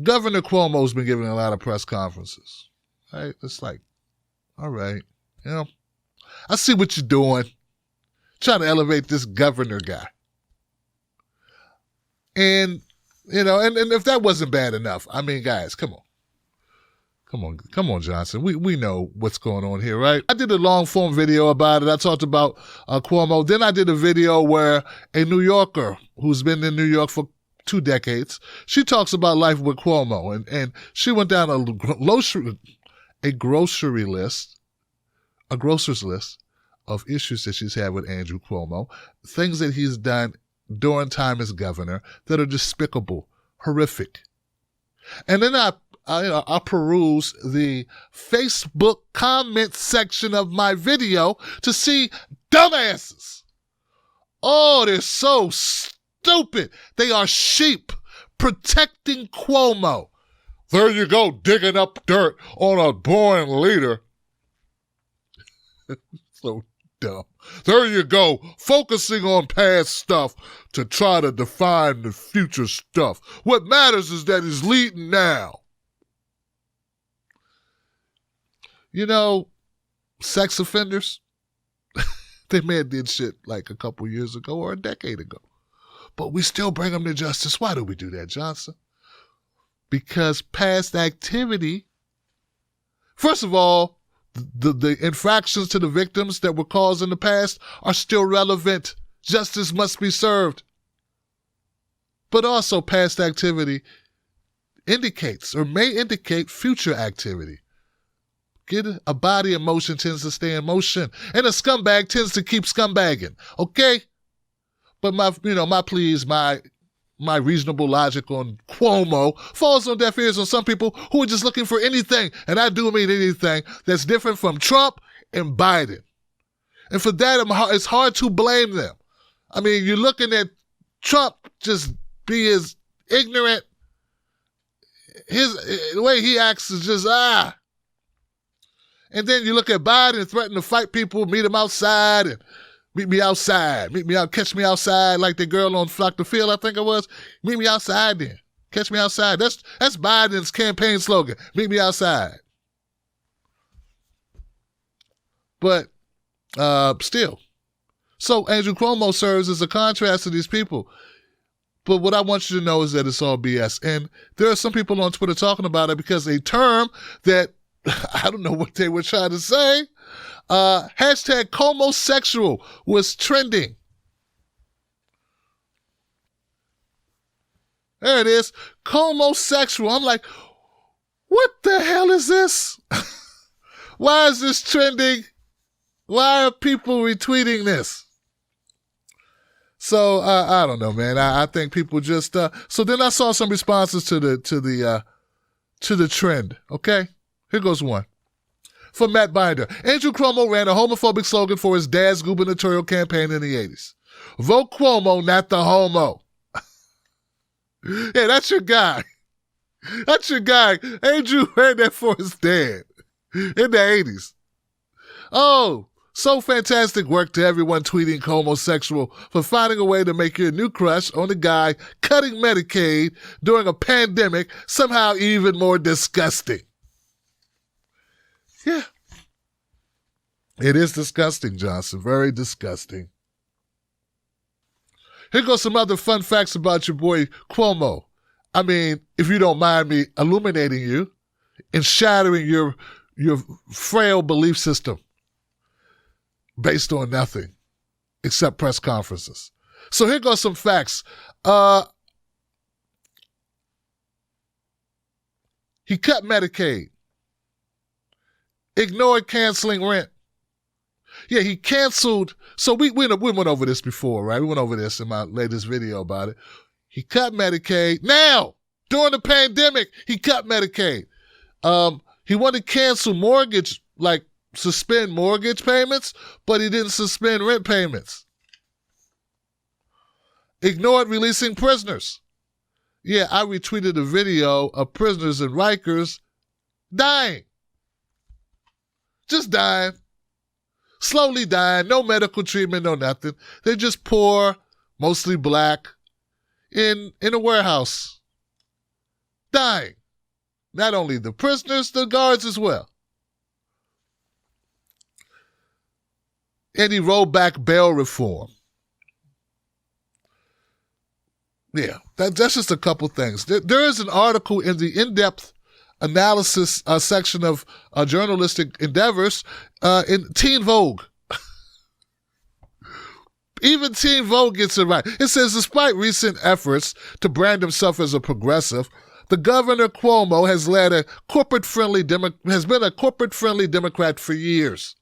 Governor Cuomo's been giving a lot of press conferences. Right? It's like, all right, I see what you're doing. Trying to elevate this governor guy. And, and if that wasn't bad enough, I mean, guys, come on, Johnson. We know what's going on here, right? I did a long form video about it. I talked about Cuomo. Then I did a video where a New Yorker who's been in New York for 2 decades, she talks about life with Cuomo. And she went down a grocery list, a grocer's list of issues that she's had with Andrew Cuomo, things that he's done during time as governor that are despicable, horrific. And then I peruse the Facebook comment section of my video to see dumbasses. Oh, they're so stupid. They are sheep protecting Cuomo. There you go, digging up dirt on a boring leader. So dumb. There you go, focusing on past stuff to try to define the future stuff. What matters is that he's leading now. Sex offenders, they may have did shit like a couple years ago or a decade ago. But we still bring them to justice. Why do we do that, Johnson? Because past activity, first of all, the infractions to the victims that were caused in the past are still relevant. Justice must be served. But also past activity indicates or may indicate future activity. A body in motion tends to stay in motion, and a scumbag tends to keep scumbagging. Okay? But my pleas, my reasonable logic on Cuomo falls on deaf ears on some people who are just looking for anything, and I do mean anything, that's different from Trump and Biden. And for that, it's hard to blame them. I mean, you're looking at Trump just be as ignorant. The way he acts is just, And then you look at Biden and threaten to fight people, meet him outside, and meet me outside. Catch me outside like the girl on Flock the Field, I think it was. Meet me outside then. Catch me outside. That's Biden's campaign slogan. Meet me outside. But still. So Andrew Cuomo serves as a contrast to these people. But what I want you to know is that it's all BS. And there are some people on Twitter talking about it because a term that I don't know what they were trying to say. Hashtag Homosexual was trending. There it is. Homosexual. I'm like, what the hell is this? Why is this trending? Why are people retweeting this? So I don't know, man. I think people just. So then I saw some responses to the trend. Okay. Here goes one. From Matt Binder. Andrew Cuomo ran a homophobic slogan for his dad's gubernatorial campaign in the 80s. Vote Cuomo, not the homo. Yeah, that's your guy. That's your guy. Andrew ran that for his dad in the 80s. Oh, so fantastic work to everyone tweeting homosexual for finding a way to make your new crush on the guy cutting Medicaid during a pandemic somehow even more disgusting. Yeah. It is disgusting, Johnson. Very disgusting. Here goes some other fun facts about your boy Cuomo. I mean, if you don't mind me illuminating you and shattering your frail belief system based on nothing except press conferences. So here goes some facts. He cut Medicaid. Ignored canceling rent. Yeah, he canceled. So we went over this before, right? We went over this in my latest video about it. He cut Medicaid. Now, during the pandemic, he cut Medicaid. He wanted to cancel mortgage, like suspend mortgage payments, but he didn't suspend rent payments. Ignored releasing prisoners. Yeah, I retweeted a video of prisoners in Rikers dying. Just dying. Slowly dying. No medical treatment, no nothing. They're just poor, mostly black, in a warehouse. dying. Not only the prisoners, the guards as well. And he rolled back bail reform. Yeah, that's just a couple things. There is an article in the in-depth analysis section of journalistic endeavors in Teen Vogue. Even Teen Vogue gets it right. It says, despite recent efforts to brand himself as a progressive, the governor Cuomo has been a corporate-friendly Democrat for years.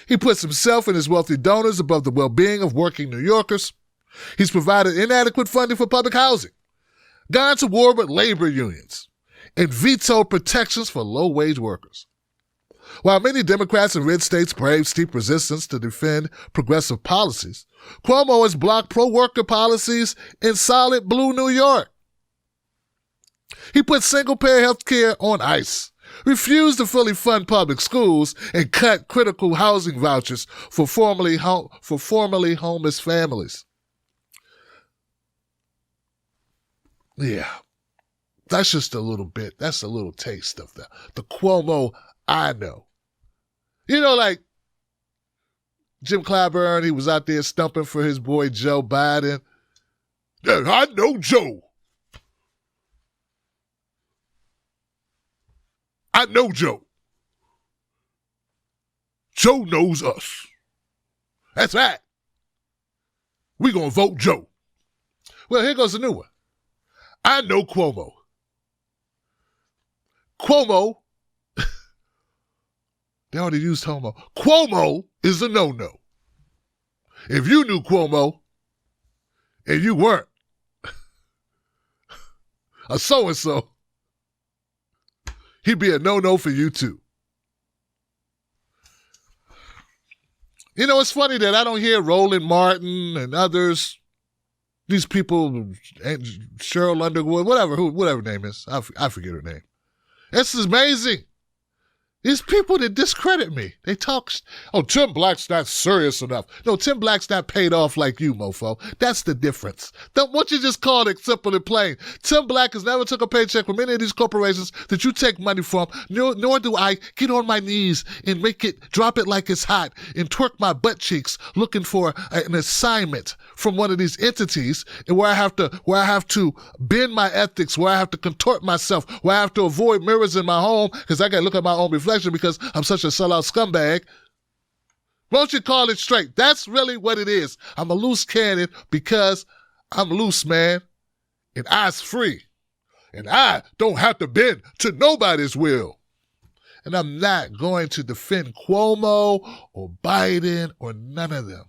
He puts himself and his wealthy donors above the well-being of working New Yorkers. He's provided inadequate funding for public housing, gone to war with labor unions, and vetoed protections for low-wage workers. While many Democrats in red states brave steep resistance to defend progressive policies, Cuomo has blocked pro-worker policies in solid blue New York. He put single-payer health care on ice, refused to fully fund public schools, and cut critical housing vouchers for formerly homeless families. Yeah, that's just a little bit. That's a little taste of the Cuomo I know. You know, like Jim Clyburn, he was out there stumping for his boy Joe Biden. Yeah, I know Joe. I know Joe. Joe knows us. That's right. We're going to vote Joe. Well, here goes a new one. I know Cuomo. Cuomo, they already used homo. Cuomo is a no-no. If you knew Cuomo and you weren't a so-and-so, he'd be a no-no for you too. You know, it's funny that I don't hear Roland Martin and others, these people, Cheryl Underwood, whatever her name is. I forget her name. This is amazing. These people that discredit me, they talk, Tim Black's not serious enough. No, Tim Black's not paid off like you, mofo. That's the difference. What you just called it simple and plain. Tim Black has never took a paycheck from any of these corporations that you take money from, nor do I get on my knees and drop it like it's hot and twerk my butt cheeks looking for an assignment from one of these entities, and where I have to bend my ethics, where I have to contort myself, where I have to avoid mirrors in my home because I got to look at my own reflection because I'm such a sellout scumbag. Won't you call it straight? That's really what it is. I'm a loose cannon because I'm loose, man. And I's free. And I don't have to bend to nobody's will. And I'm not going to defend Cuomo or Biden or none of them.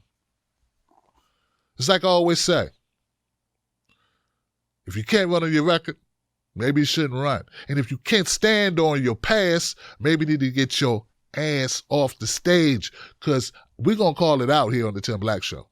It's like I always say, if you can't run on your record, maybe you shouldn't run. And if you can't stand on your past, maybe you need to get your ass off the stage, because we're going to call it out here on the Tim Black Show.